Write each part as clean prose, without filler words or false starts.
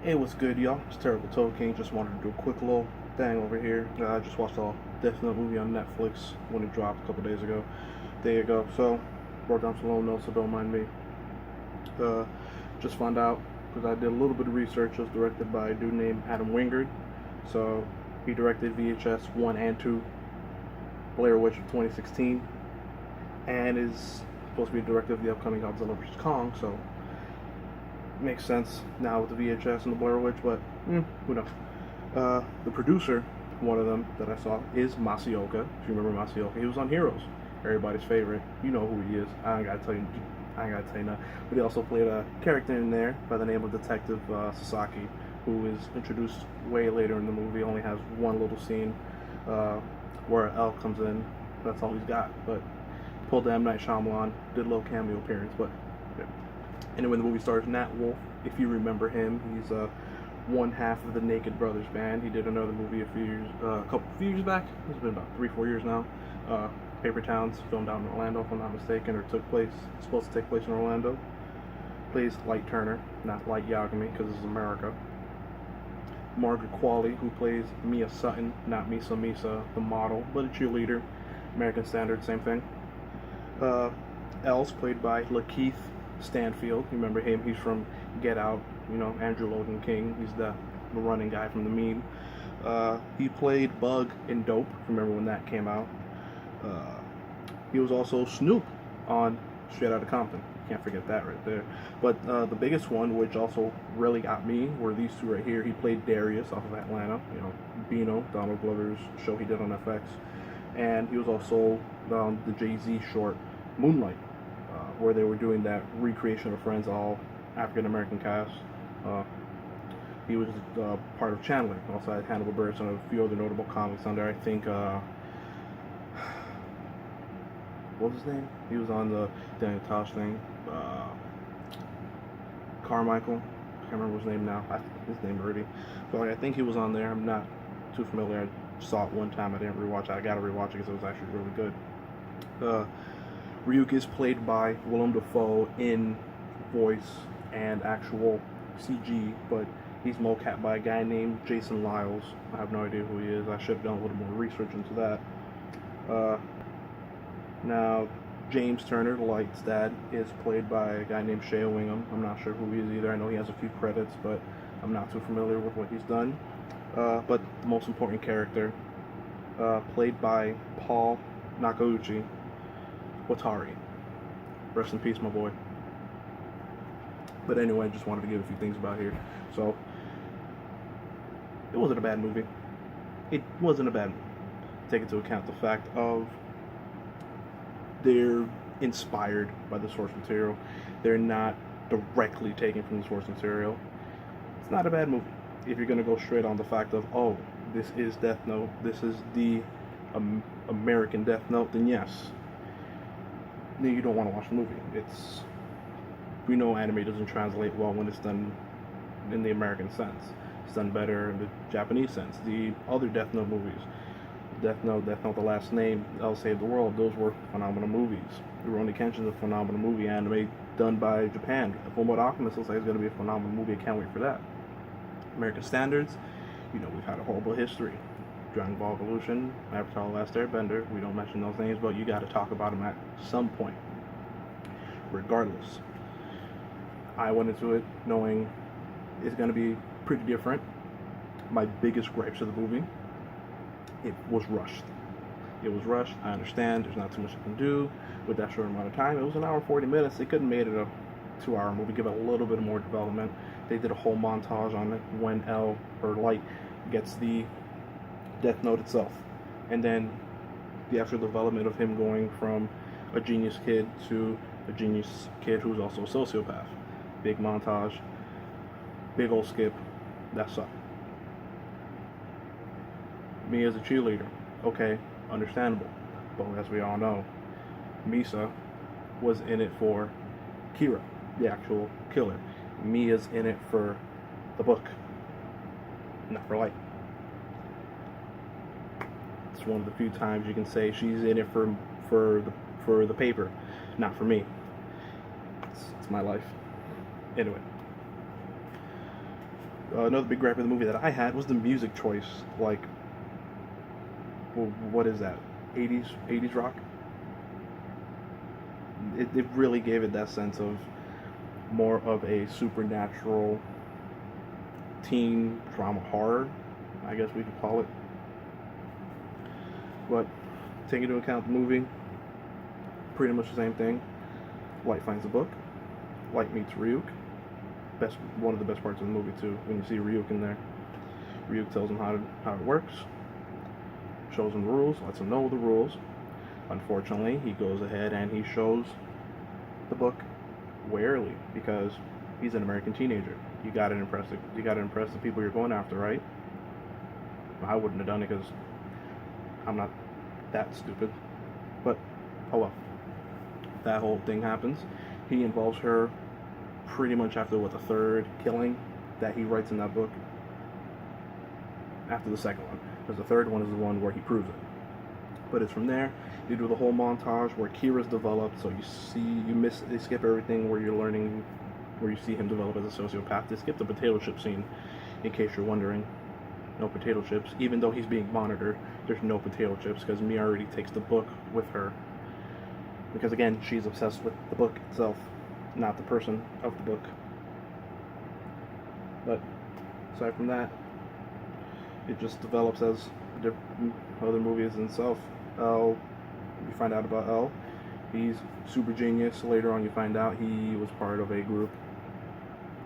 Hey, what's good, y'all? It's Terrible Toe King. Just wanted to do a quick little thing over here. I just watched a Death Note movie on Netflix when it dropped a couple days ago. There you go. So, wrote down some little notes, so don't mind me. Uh, just found out, because I did a little bit of research, it was directed by a dude named Adam Wingard. So, he directed VHS 1 and 2, Blair Witch of 2016, and is supposed to be a director of the upcoming Godzilla vs. Kong, so makes sense now with the VHS and the Blair Witch, but who knows? The producer, one of them that I saw, is Masaoka. If you remember Masaoka, he was on Heroes, everybody's favorite. You know who he is. I ain't gotta tell you. I ain't gotta tell you nothing. But he also played a character in there by the name of Detective Sasaki, who is introduced way later in the movie. Only has one little scene where L comes in. That's all he's got. But pulled the M. Night Shyamalan, did a little cameo appearance, but. Yeah. And when the movie stars Nat Wolff, if you remember him, he's one half of the Naked Brothers band. He did another movie a few years back. It's been about 3-4 years now. Paper Towns, filmed out in Orlando, if I'm not mistaken, or supposed to take place in Orlando. Plays Light Turner, not Light Yagami, because this is America. Margaret Qualley, who plays Mia Sutton, not Misa Misa, the model, but a cheerleader. American Standard, same thing. Elle's played by Lakeith Stanfield. You remember him? He's from Get Out. You know, Andrew Logan King. He's the running guy from the meme. He played Bug in Dope. Remember when that came out? He was also Snoop on Straight Outta Compton. Can't forget that right there. But the biggest one, which also really got me, were these two right here. He played Darius off of Atlanta. You know, Beano, Donald Glover's show he did on FX. And he was also on the Jay-Z short Moonlight, where they were doing that recreation of Friends, all African-American cast. He was part of Chandler. Also had Hannibal Buress and a few other notable comics under, I think, what was his name? He was on the Daniel Tosh thing. Carmichael. I can't remember his name now. His name already. But I think he was on there. I'm not too familiar. I saw it one time. I didn't rewatch it. I gotta rewatch it because it was actually really good. Ryuk is played by Willem Dafoe in voice and actual CG, but he's mocapped by a guy named Jason Lyles. I have no idea who he is. I should have done a little more research into that. Now, James Turner, the Light's dad, is played by a guy named Shea Wingham. I'm not sure who he is either. I know he has a few credits, but I'm not too familiar with what he's done. But the most important character, played by Paul Nakauchi, Watari. Rest in peace, my boy. But anyway, I just wanted to give a few things about here. So, it wasn't a bad movie. It wasn't a bad movie. Take into account the fact of they're inspired by the source material. They're not directly taken from the source material. It's not a bad movie. If you're going to go straight on the fact of, oh, this is Death Note, this is the American Death Note, then yes. Then you don't want to watch the movie. We know anime doesn't translate well when it's done in the American sense. It's done better in the Japanese sense. The other Death Note movies, Death Note, The Last Name, I'll Save the World, those were phenomenal movies. Rurouni Kenshin's a phenomenal movie, anime done by Japan. Fullmetal Alchemist looks like it's going to be a phenomenal movie. I can't wait for that. American standards, you know, we've had a horrible history. Dragon Ball Evolution, Avatar: The Last Airbender, we don't mention those names, but you got to talk about them at some point. Regardless, I went into it knowing it's going to be pretty different. My biggest gripes of the movie, it was rushed. It was rushed. I understand there's not too much I can do with that short amount of time. It was an hour and 40 minutes. They could have made it a 2-hour movie, give it a little bit more development. They did a whole montage on it when Light gets the Death Note itself, and then the actual development of him going from a genius kid to a genius kid who's also a sociopath. Big montage, big old skip. That sucked. Me as a cheerleader, okay, understandable, but as we all know, Misa was in it for Kira, the actual killer. Mia's in it for the book, not for Light. It's one of the few times you can say she's in it for the paper, not for me. It's my life. Anyway, Another big gripe of the movie that I had was the music choice. Like, well, what is that? 80s rock? It really gave it that sense of more of a supernatural teen drama horror, I guess we could call it. But taking into account the movie, pretty much the same thing. Light finds a book. Light meets Ryuk. One of the best parts of the movie too, when you see Ryuk in there. Ryuk tells him how it works, shows him the rules, lets him know the rules. Unfortunately, he goes ahead and he shows the book warily because he's an American teenager. You gotta impress the people you're going after, right? I wouldn't have done it because I'm not that stupid. But oh well. That whole thing happens. He involves her pretty much after the third killing that he writes in that book. After the second one, because the third one is the one where he proves it. But it's from there. You do the whole montage where Kira's developed, so they skip everything where you're learning, where you see him develop as a sociopath. They skip the potato chip scene, in case you're wondering. No potato chips, even though he's being monitored. There's no potato chips because Mia already takes the book with her. Because again, she's obsessed with the book itself, not the person of the book. But aside from that, it just develops as other movies in itself. You find out about L. He's super genius. Later on, you find out he was part of a group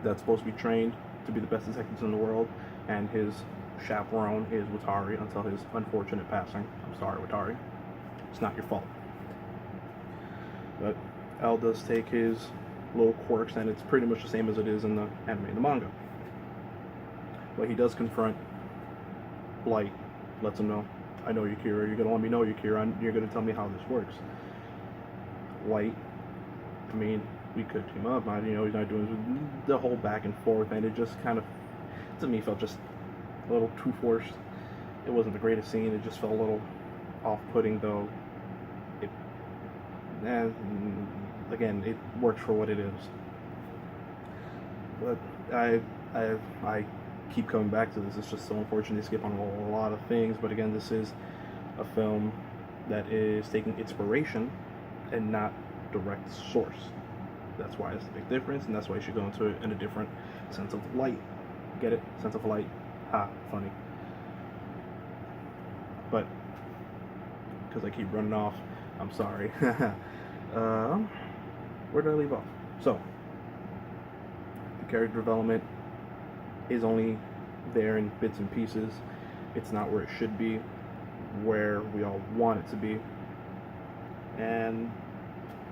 that's supposed to be trained to be the best detectives in the world, and his chaperone is Watari until his unfortunate passing. I'm sorry, Watari. It's not your fault. But L does take his little quirks, and it's pretty much the same as it is in the anime and the manga. But he does confront Light, lets him know, I know you're Kira, you're going to let me know you're Kira, you're going to tell me how this works. Light, I mean, we could team up, he's not doing the whole back and forth, and it just kind of, to me, felt just a little too forced. It wasn't the greatest scene, it just felt a little off-putting, though. Again, it works for what it is. But I keep coming back to this. It's just so unfortunate to skip on a lot of things. But again, this is a film that is taking inspiration and not direct source. That's why it's a big difference, and that's why you should go into it in a different sense of light. Get it? Sense of light. Ha, funny. But because I keep running off, I'm sorry. Where did I leave off? So, the character development is only there in bits and pieces. It's not where it should be, where we all want it to be. And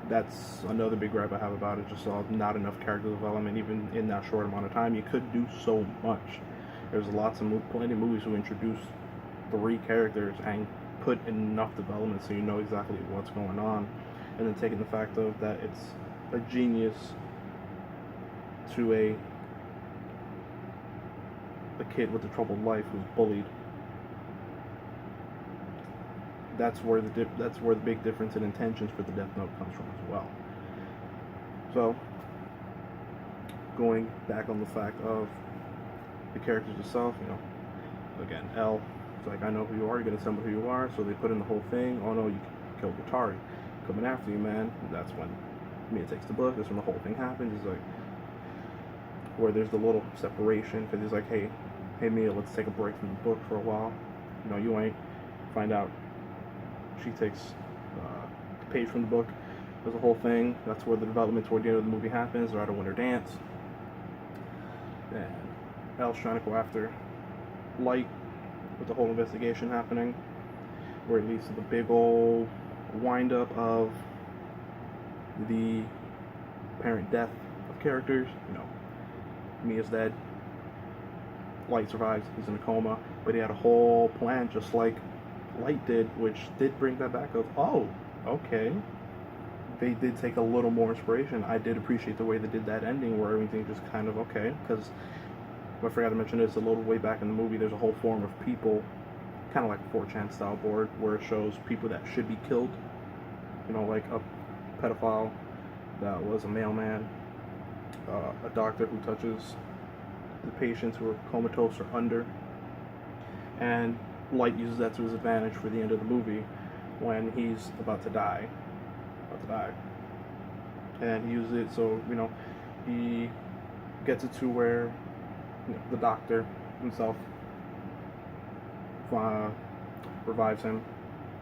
that's another big gripe I have about it. Just not enough character development, even in that short amount of time. You could do so much. There's plenty of movies who introduce 3 characters and put enough development so you know exactly what's going on, and then taking the fact of that it's a genius to a kid with a troubled life who's bullied. That's where the big difference in intentions for the Death Note comes from as well. So, going back on the fact of the characters itself, again, L, it's like, I know who you are, you're gonna tell me who you are, so they put in the whole thing, oh no, you killed Watari, coming after you, man. That's when Mia takes the book, that's when the whole thing happens. It's like, where there's the little separation, because he's like, hey Mia, let's take a break from the book for a while. You ain't. Find out she takes the page from the book. There's a whole thing. That's where the development toward the end of the movie happens. They're at a winter dance, and El's trying to go after Light with the whole investigation happening, where it leads to the big old wind-up of the apparent death of characters. Mia's dead, Light survives, he's in a coma, but he had a whole plan just like Light did, which did bring that back of, oh, okay, they did take a little more inspiration. I did appreciate the way they did that ending, where everything just kind of, okay, because I forgot to mention this, a little way back in the movie, there's a whole forum of people, kind of like a 4chan style board, where it shows people that should be killed, like a pedophile that was a mailman, a doctor who touches the patients who are comatose or under, and Light uses that to his advantage for the end of the movie when he's about to die. And he uses it so, he gets it to where the doctor himself revives him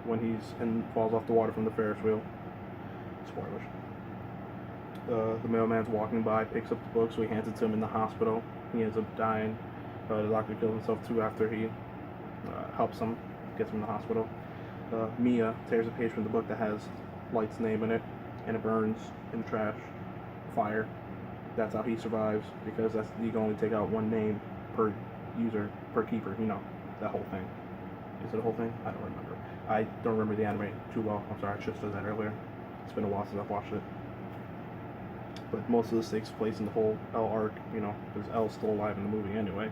when and falls off the water from the Ferris wheel. Spoilers. The mailman's walking by, picks up the book, so he hands it to him in the hospital. He ends up dying. The doctor kills himself too after he helps him, gets him in the hospital. Mia tears a page from the book that has Light's name in it, and it burns in the trash. Fire. That's how he survives, because you can only take out one name per user, per keeper, that whole thing. Is it a whole thing? I don't remember. I don't remember the anime too well. I'm sorry, I should have said that earlier. It's been a while since I've watched it. But most of this takes place in the whole L arc, because L's still alive in the movie anyway.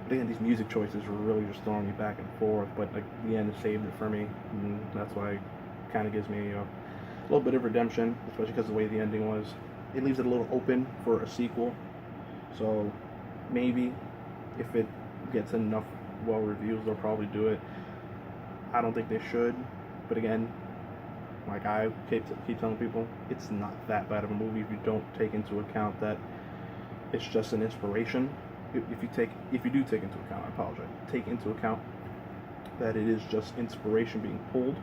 But again, these music choices were really just throwing me back and forth, but like the end saved it for me, and that's why it kind of gives me a little bit of redemption, especially because of the way the ending was. It leaves it a little open for a sequel, so maybe if it gets enough well reviews, they'll probably do it. I don't think they should, but again, like I keep telling people, it's not that bad of a movie if you don't take into account that it's just an inspiration. If you do take into account, I apologize, take into account that it is just inspiration being pulled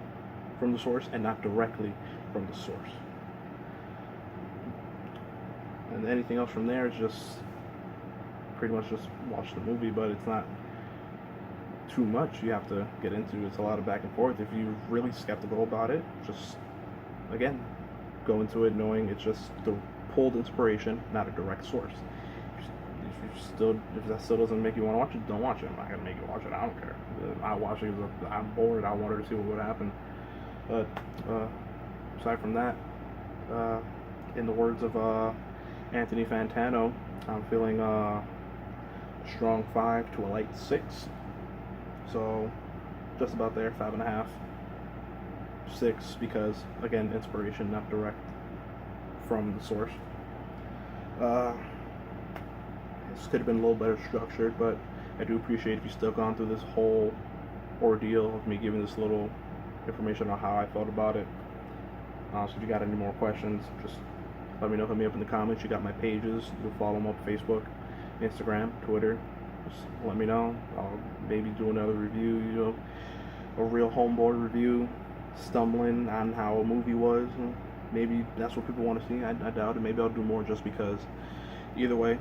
from the source and not directly from the source. And anything else from there is just pretty much just watch the movie, but it's not too much you have to get into. It's a lot of back and forth. If you're really skeptical about it, just again go into it knowing it's just the pulled inspiration, not a direct source. If that still doesn't make you want to watch it, don't watch it. I'm not gonna make you watch it. I don't care. I watch it because I'm bored. I wanted to see what would happen. But aside from that, in the words of Anthony Fantano, I'm feeling a strong 5 to a light 6. So just about there, 5.5, 6, because again, inspiration, not direct from the source. This could have been a little better structured, but I do appreciate if you still gone through this whole ordeal of me giving this little information on how I felt about it. So if you got any more questions, just let me know. Hit me up in the comments. You got my pages. You'll follow them up: Facebook, Instagram, Twitter. Just let me know. I'll maybe do another review, a real homeboy review, stumbling on how a movie was. Maybe that's what people want to see. I doubt it. Maybe I'll do more just because. Either way,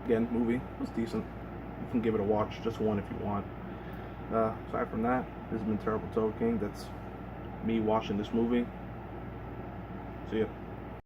again, movie was decent. You can give it a watch, just one if you want. Aside from that, this has been Terrible Toad King. That's me watching this movie. See ya.